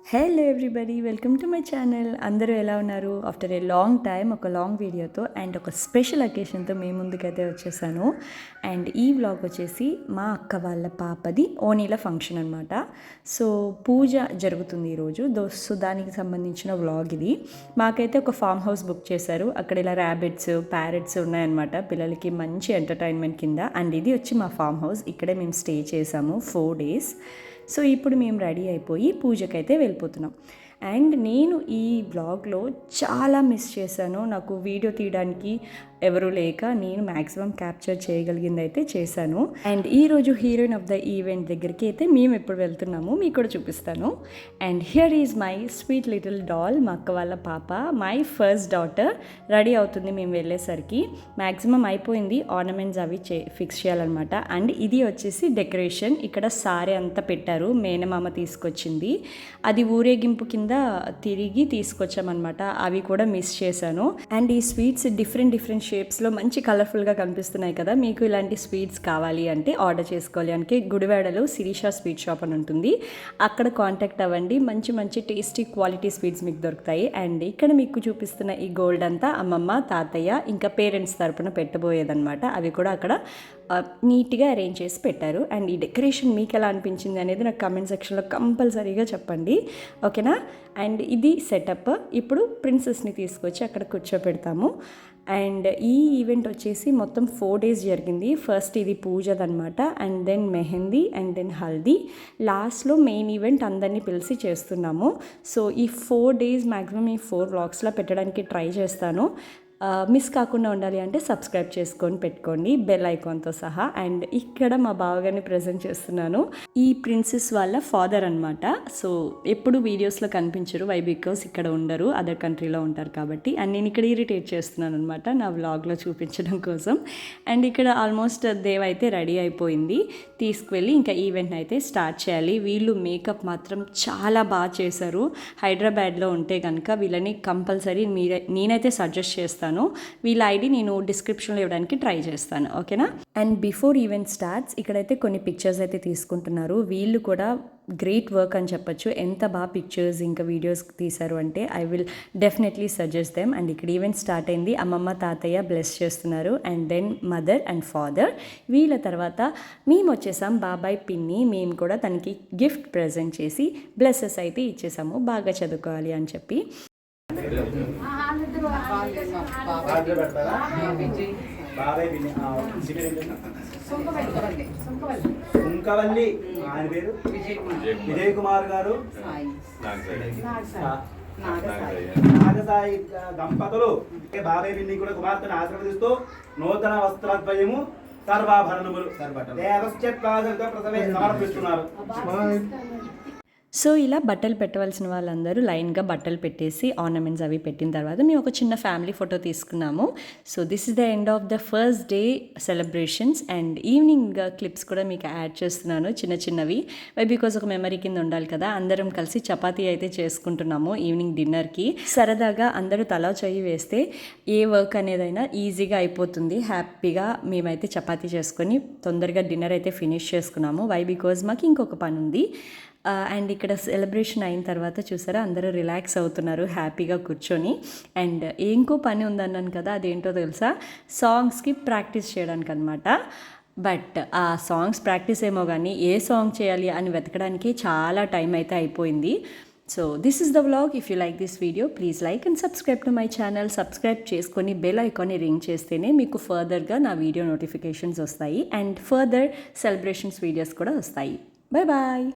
Hello everybody, welcome to my channel. అందరూ ఎలా ఉన్నారు? ఆఫ్టర్ ఏ లాంగ్ టైమ్ ఒక లాంగ్ వీడియోతో అండ్ ఒక స్పెషల్ అకేషన్తో మీ ముందుకైతే వచ్చేసాను. అండ్ ఈ వ్లాగ్ వచ్చేసి మా అక్క వాళ్ళ పాపది ఓనీల ఫంక్షన్ అనమాట. సో పూజ జరుగుతుంది ఈరోజు. సో దానికి సంబంధించిన వ్లాగ్ ఇది. మాకైతే ఒక ఫామ్ హౌస్ బుక్ చేశారు. అక్కడ ఇలా ర్యాబిట్స్, ప్యారెట్స్ ఉన్నాయన్నమాట పిల్లలకి మంచి ఎంటర్టైన్మెంట్ కింద. అండ్ ఇది వచ్చి మా ఫామ్ హౌస్. ఇక్కడే మేము స్టే చేసాము 4 days. సో ఇప్పుడు మేము రెడీ అయిపోయి పూజకైతే వెళ్ళిపోతున్నాం. అండ్ నేను ఈ బ్లాగ్లో చాలా మిస్ చేశాను. నాకు వీడియో తీయడానికి ఎవరు లేక నేను మ్యాక్సిమం క్యాప్చర్ చేయగలిగింది అయితే చేశాను. అండ్ ఈరోజు హీరోయిన్ ఆఫ్ ద ఈవెంట్ దగ్గరికి అయితే మేము ఎప్పుడు వెళ్తున్నాము మీకు కూడా చూపిస్తాను. And here is my sweet little doll, మా అక్క వాళ్ళ పాప, మై ఫస్ట్ డాటర్. రెడీ అవుతుంది మేము వెళ్ళేసరికి. మ్యాక్సిమం అయిపోయింది, ఆర్నమెంట్స్ అవి ఫిక్స్ చేయాలన్నమాట. అండ్ ఇది వచ్చేసి డెకరేషన్. ఇక్కడ సారీ అంతా పెట్టారు, మేనమామ తీసుకొచ్చింది. అది ఊరేగింపు కింద తిరిగి తీసుకొచ్చామన్నమాట. అవి కూడా మిస్ చేశాను. అండ్ ఈ స్వీట్స్ డిఫరెంట్ షేప్స్లో మంచి కలర్ఫుల్గా కనిపిస్తున్నాయి కదా. మీకు ఇలాంటి స్వీట్స్ కావాలి అంటే ఆర్డర్ చేసుకోవాలి అంటే గుడివాడలో శిరీష స్వీట్ షాప్ అని ఉంటుంది, అక్కడ కాంటాక్ట్ అవ్వండి. మంచి టేస్టీ క్వాలిటీ స్వీట్స్ మీకు దొరుకుతాయి. అండ్ ఇక్కడ మీకు చూపిస్తున్న ఈ గోల్డ్ అంతా అమ్మమ్మ, తాతయ్య ఇంకా పేరెంట్స్ తరపున పెట్టబోయేదన్నమాట. అవి కూడా అక్కడ నీట్గా అరేంజ్ చేసి పెట్టారు. అండ్ ఈ డెకరేషన్ మీకు ఎలా అనిపించింది అనేది నాకు కమెంట్ సెక్షన్లో కంపల్సరీగా చెప్పండి, ఓకేనా. అండ్ ఇది సెటప్. ఇప్పుడు ప్రిన్సెస్ని తీసుకొచ్చి అక్కడ కూర్చోపెడతాము. అండ్ ఈ ఈవెంట్ వచ్చేసి మొత్తం 4 days జరిగింది. ఫస్ట్ ఇది పూజదనమాట, and then mehndi, and then haldi. లాస్ట్లో మెయిన్ ఈవెంట్ అందరినీ పిలిచి చేస్తున్నాము. సో ఈ 4 days మ్యాక్సిమం ఈ 4 vlogsలో పెట్టడానికి ట్రై చేస్తాను. మిస్ కాకుండా ఉండాలి అంటే సబ్స్క్రైబ్ చేసుకొని పెట్టుకోండి బెల్ ఐకాన్తో సహా. అండ్ ఇక్కడ మా బావగారిని ప్రజెంట్ చేస్తున్నాను. ఈ ప్రిన్సెస్ వాళ్ళ ఫాదర్ అనమాట. సో ఎప్పుడు వీడియోస్లో కనిపించరు, బికాస్ ఇక్కడ ఉండరు, అదర్ కంట్రీలో ఉంటారు కాబట్టి. అండ్ నేను ఇక్కడ ఇరిటేట్ చేస్తున్నాను అనమాట నా వ్లాగ్లో చూపించడం కోసం. అండ్ ఇక్కడ ఆల్మోస్ట్ దేవ్ అయితే రెడీ అయిపోయింది, తీసుకువెళ్ళి ఇంకా ఈవెంట్ అయితే స్టార్ట్ చేయాలి. వీళ్ళు మేకప్ మాత్రం చాలా బాగా చేశారు. హైదరాబాద్లో ఉంటే కనుక వీళ్ళని కంపల్సరీ నేనైతే సజెస్ట్ చేస్తాను. వీళ్ళ ఐడి నేను డిస్క్రిప్షన్లో ఇవ్వడానికి ట్రై చేస్తాను, ఓకేనా. అండ్ బిఫోర్ ఈవెంట్ స్టార్ట్స్ ఇక్కడైతే కొన్ని పిక్చర్స్ అయితే తీసుకుంటున్నారు. వీళ్ళు కూడా గ్రేట్ వర్క్ అని చెప్పొచ్చు. ఎంత బాగా పిక్చర్స్ ఇంకా వీడియోస్ తీశారు అంటే I will definitely suggest them. And ఇక్కడ ఈవెంట్ స్టార్ట్ అయింది. అమ్మమ్మ, తాతయ్య బ్లెస్ చేస్తున్నారు. And then mother and father. వీళ్ళ తర్వాత మేము వచ్చేసాం, బాబాయ్, పిన్ని. మేము కూడా తనకి గిఫ్ట్ ప్రజెంట్ చేసి బ్లెస్సెస్ అయితే ఇచ్చేసాము, బాగా చదువుకోవాలి అని చెప్పి. సుంకవల్లి ఆయన పేరు విజయ్ కుమార్ గారు, నాగసాయి దంపతులు బాబాయ్ పిన్ని కూడా కుమార్తెను ఆశీర్వదిస్తూ నూతన వస్త్రద్వయము సర్వాభరణములు సమర్పిస్తున్నారు. సో ఇలా బట్టలు పెట్టవలసిన వాళ్ళందరూ లైన్గా బట్టలు పెట్టేసి ఆర్నమెంట్స్ అవి పెట్టిన తర్వాత మేము ఒక చిన్న ఫ్యామిలీ ఫోటో తీసుకున్నాము. So this is the end of the first day celebrations. And evening clips కూడా మీకు యాడ్ చేస్తున్నాను, చిన్నవి. బికాజ్ ఒక మెమరీ కింద ఉండాలి కదా. అందరం కలిసి చపాతీ అయితే చేసుకుంటున్నాము ఈవినింగ్ డిన్నర్కి. సరదాగా అందరూ తలా చెయ్యి వేస్తే ఏ వర్క్ అనేదైనా ఈజీగా అయిపోతుంది. హ్యాపీగా మేమైతే చపాతీ చేసుకొని తొందరగా డిన్నర్ అయితే ఫినిష్ చేసుకున్నాము. బికాజ్ మాకు ఇంకొక పని ఉంది. అండ్ ఇక్కడ సెలబ్రేషన్ అయిన తర్వాత చూసారా అందరూ రిలాక్స్ అవుతున్నారు హ్యాపీగా కూర్చొని. అండ్ ఇంకో పని ఉందన్నాను కదా, అదేంటో తెలుసా, సాంగ్స్కి ప్రాక్టీస్ చేయడానికి అనమాట. బట్ ఆ సాంగ్స్ ప్రాక్టీస్ ఏమో కానీ ఏ సాంగ్ చేయాలి అని వెతకడానికి చాలా టైం అయితే అయిపోయింది. So this is the vlog. If you like this video please like and subscribe to my channel. Subscribe చేసుకొని బెల్ ఐకాన్ని రింగ్ చేస్తేనే మీకు ఫర్దర్గా నా వీడియో నోటిఫికేషన్స్ వస్తాయి. అండ్ ఫర్దర్ సెలబ్రేషన్స్ వీడియోస్ కూడా వస్తాయి. బాయ్.